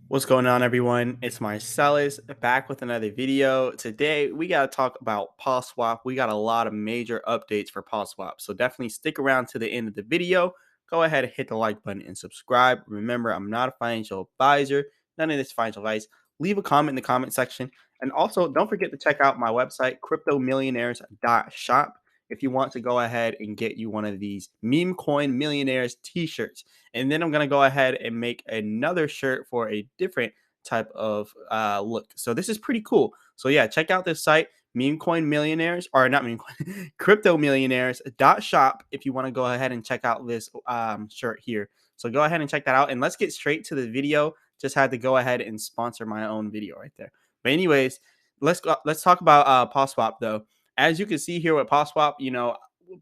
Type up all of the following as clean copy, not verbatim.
What's going on, everyone? It's Marsellis back with another video. Today, we got to talk about Pawswap. We got a lot of major updates for Pawswap, so definitely stick around to the end of the video. Go ahead and hit the like button and subscribe. Remember, I'm not a financial advisor, none of this financial advice. Leave a comment in the comment section. And also, don't forget to check out my website, cryptomillionaires.shop, if you want to go ahead and get you one of these meme coin millionaires t-shirts. And then I'm going to go ahead and make another shirt for a different type of look. So this is pretty cool. So yeah, check out this site, meme coin millionaires, or not meme coin, crypto millionaires.shop, if you want to go ahead and check out this shirt here. So go ahead and check that out. And let's get straight to the video. Just had to go ahead and sponsor my own video right there. But anyways, let's talk about Pawswap though. As you can see here with Pawswap,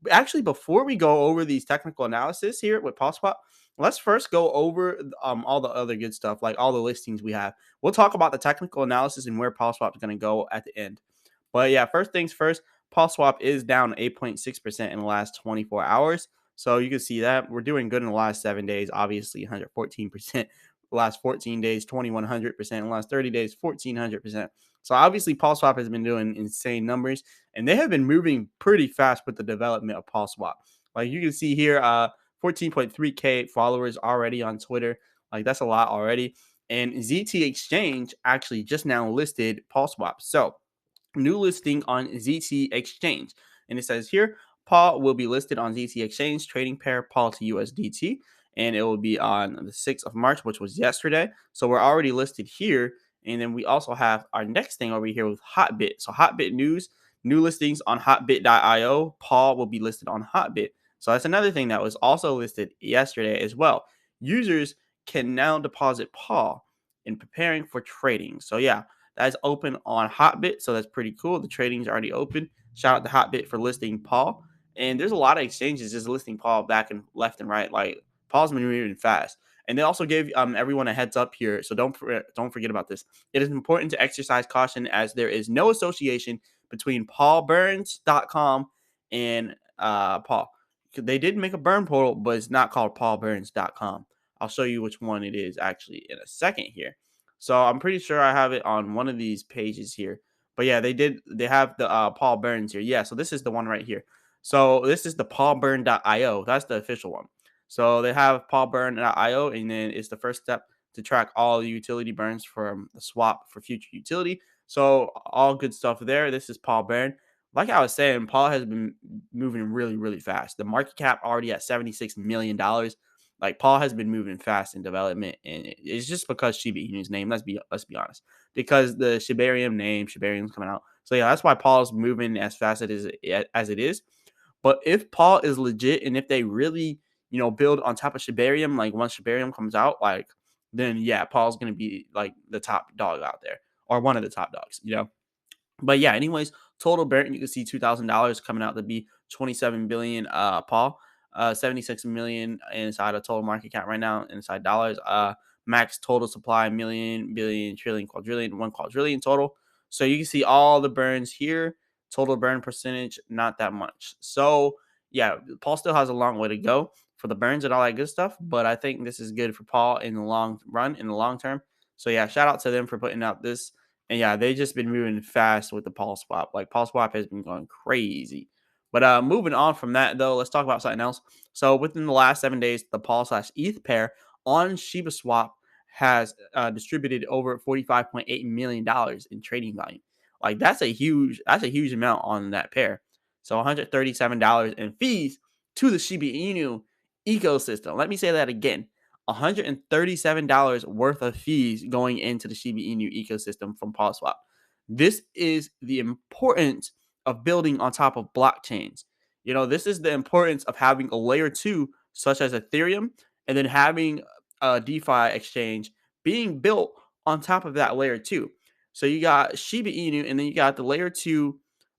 actually before we go over these technical analysis here with Pawswap, let's first go over all the other good stuff, like all the listings we have. We'll talk about the technical analysis and where Pawswap is going to go at the end. But yeah, first things first, Pawswap is down 8.6% in the last 24 hours. So you can see that we're doing good in the last 7 days, obviously 114%. The last 14 days, 2100%. The last 30 days, 1400%. So obviously, Pawswap has been doing insane numbers, and they have been moving pretty fast with the development of Pawswap. Like you can see here, 14.3K followers already on Twitter. Like that's a lot already. And ZT Exchange actually just now listed Pawswap. So new listing on ZT Exchange. And it says here, PAW will be listed on ZT Exchange, trading pair PAW to USDT. And it will be on the 6th of March, which was yesterday. So we're already listed here. And then we also have our next thing over here with Hotbit. So Hotbit news, new listings on hotbit.io. PAW will be listed on Hotbit. So that's another thing that was also listed yesterday as well. Users can now deposit PAW in preparing for trading. So yeah, that is open on Hotbit, so that's pretty cool. The trading is already open. Shout out to Hotbit for listing Paul. And there's a lot of exchanges just listing Paul back and left and right. Like Paul's been moving fast. And they also gave everyone a heads up here, so don't forget about this. It is important to exercise caution as there is no association between paulburns.com and Paul. They did make a burn portal, but it's not called paulburns.com. I'll show you which one it is actually in a second here. So I'm pretty sure I have it on one of these pages here. But yeah, they have the Paul Burns here. Yeah, so this is the one right here. So this is the paulburn.io. That's the official one. So they have paulburn.io, and then it's the first step to track all the utility burns from the swap for future utility. So all good stuff there. This is Paul Burn. Like I was saying, Paul has been moving really, really fast. The market cap already at $76 million. Like Paul has been moving fast in development, and it's just because Shiba Inu's name. Let's be honest, because the Shibarium name, Shibarium's coming out. So yeah, that's why Paul's moving as fast as it is. But if Paul is legit, and if they really build on top of Shibarium, like once Shibarium comes out, like then yeah, Paul's gonna be like the top dog out there, or one of the top dogs. But yeah, anyways, total burn, you can see $2,000 coming out to be 27 billion Paul. 76 million inside a total market cap right now inside dollars. Max total supply million, billion, trillion, quadrillion, 1 quadrillion total. So you can see all the burns here. Total burn percentage, not that much. So yeah, Paul still has a long way to go for the burns and all that good stuff. But I think this is good for Paul in the long run, in the long term. So yeah, shout out to them for putting out this. And yeah, they just been moving fast with the Pawswap. Like Pawswap has been going crazy. But moving on from that though, let's talk about something else. So within the last 7 days, the Paul slash ETH pair on Shiba Swap has distributed over $45.8 million in trading volume. Like that's a huge amount on that pair. So $137 in fees to the Shiba Inu ecosystem. Let me say that again. $137 worth of fees going into the Shiba Inu ecosystem from Pawswap. This is the importance of building on top of blockchains. This is the importance of having a layer two, such as Ethereum, and then having a DeFi exchange being built on top of that layer two. So you got Shiba Inu, and then you got the layer two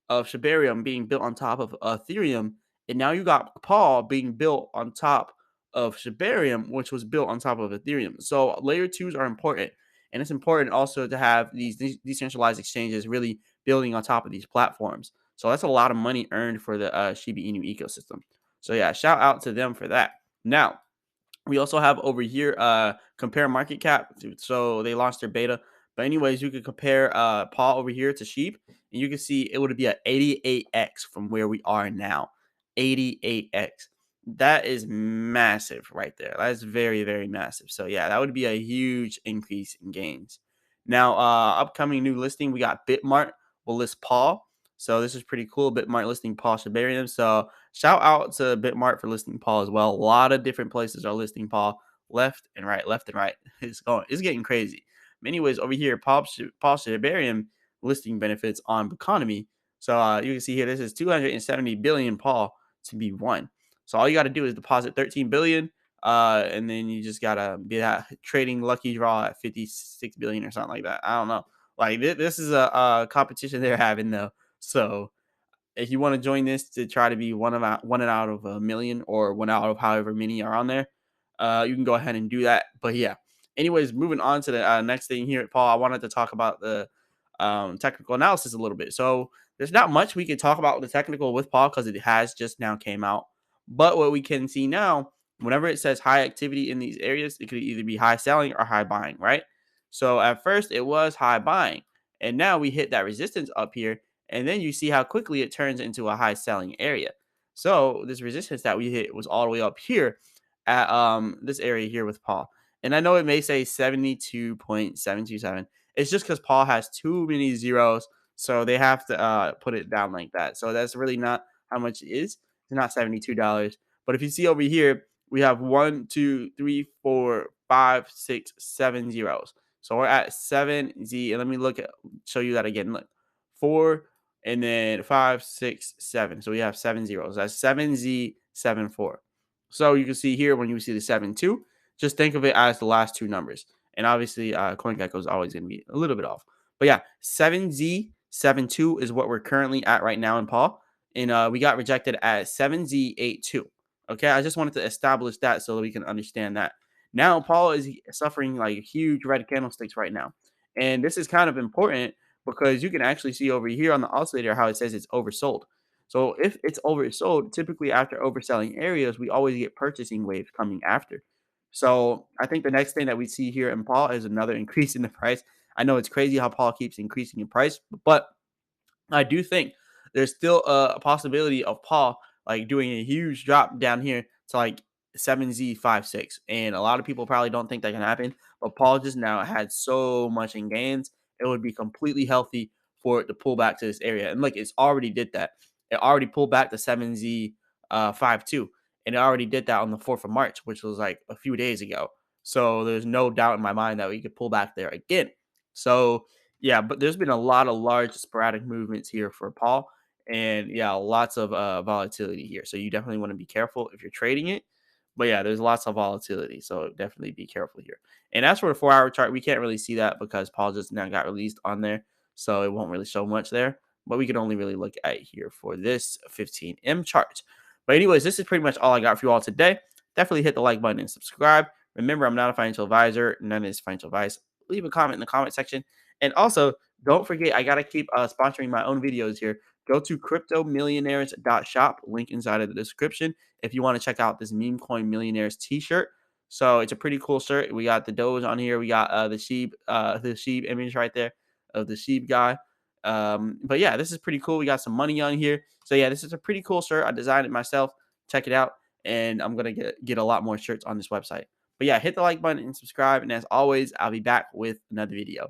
of Shibarium being built on top of Ethereum, and now you got Paul being built on top of Shibarium, which was built on top of Ethereum. So layer twos are important. And it's important also to have these decentralized exchanges really building on top of these platforms. So that's a lot of money earned for the Shiba Inu ecosystem. So yeah, shout out to them for that. Now, We also have over here compare market cap. So they launched their beta. But anyways, you could compare Paw over here to sheep, and you can see it would be at 88x from where we are now. 88x. That is massive right there. That's very, very massive. So yeah, that would be a huge increase in gains. Now, upcoming new listing, we got Bitmart will list Paw. So this is pretty cool. Bitmart listing Paw Shibarium. So shout out to Bitmart for listing Paw as well. A lot of different places are listing Paw left and right, left and right. It's getting crazy. Anyways, over here, Paw Shibarium listing benefits on economy. So you can see here, this is 270 billion Paw to be won. So all you got to do is deposit 13 billion, and then you just gotta be that trading lucky draw at 56 billion or something like that. I don't know. Like this is a competition they're having though. So if you want to join this to try to be one out of a million or one out of however many are on there, you can go ahead and do that. But yeah, anyways, moving on to the next thing here, Paul. I wanted to talk about the technical analysis a little bit. So there's not much we can talk about with the technical with Paul because it has just now came out. But what we can see now, whenever it says high activity in these areas, it could either be high selling or high buying, right? So at first it was high buying, and now we hit that resistance up here, and then you see how quickly it turns into a high selling area. So this resistance that we hit was all the way up here at this area here with Paul. And I know it may say 72.727. It's just because Paul has too many zeros, so they have to put it down like that. So that's really not how much it is. It's not $72. But if you see over here, we have 1, 2, 3, 4, 5, 6, 7 zeros. So we're at 7Z. And let me show you that again. Look, 4, and then 5, 6, 7. So we have 7 zeros. That's 7Z74. So you can see here when you see the 7-2, just think of it as the last two numbers. And obviously, CoinGecko is always going to be a little bit off. But yeah, 7Z72 is what we're currently at right now in Paul. And we got rejected at 7Z82. Okay, I just wanted to establish that so that we can understand that. Now, Paul is suffering like huge red candlesticks right now. And this is kind of important because you can actually see over here on the oscillator how it says it's oversold. So if it's oversold, typically after overselling areas, we always get purchasing waves coming after. So I think the next thing that we see here in Paul is another increase in the price. I know it's crazy how Paul keeps increasing in price, but I do think there's still a possibility of Paul like doing a huge drop down here to like 7Z56. And a lot of people probably don't think that can happen. But Paul just now had so much in gains. It would be completely healthy for it to pull back to this area. And like it's already did that. It already pulled back to 7Z52. And it already did that on the 4th of March, which was like a few days ago. So there's no doubt in my mind that we could pull back there again. So yeah, but there's been a lot of large sporadic movements here for Paul, and yeah, lots of volatility here. So you definitely want to be careful if you're trading it. But yeah, there's lots of volatility, so definitely be careful here. And as for the 4-hour chart, we can't really see that because Paul just now got released on there, so it won't really show much there. But we can only really look at here for this 15M chart. But anyways, this is pretty much all I got for you all today. Definitely hit the like button and subscribe. Remember, I'm not a financial advisor. None of this financial advice. Leave a comment in the comment section. And also, don't forget, I got to keep sponsoring my own videos here. Go to cryptomillionaires.shop, link inside of the description, if you want to check out this Meme Coin Millionaires t-shirt. So it's a pretty cool shirt. We got the Doge on here. We got the sheep image right there of the sheep guy. But yeah, this is pretty cool. We got some money on here. So yeah, this is a pretty cool shirt. I designed it myself. Check it out. And I'm going to get a lot more shirts on this website. But yeah, hit the like button and subscribe. And as always, I'll be back with another video.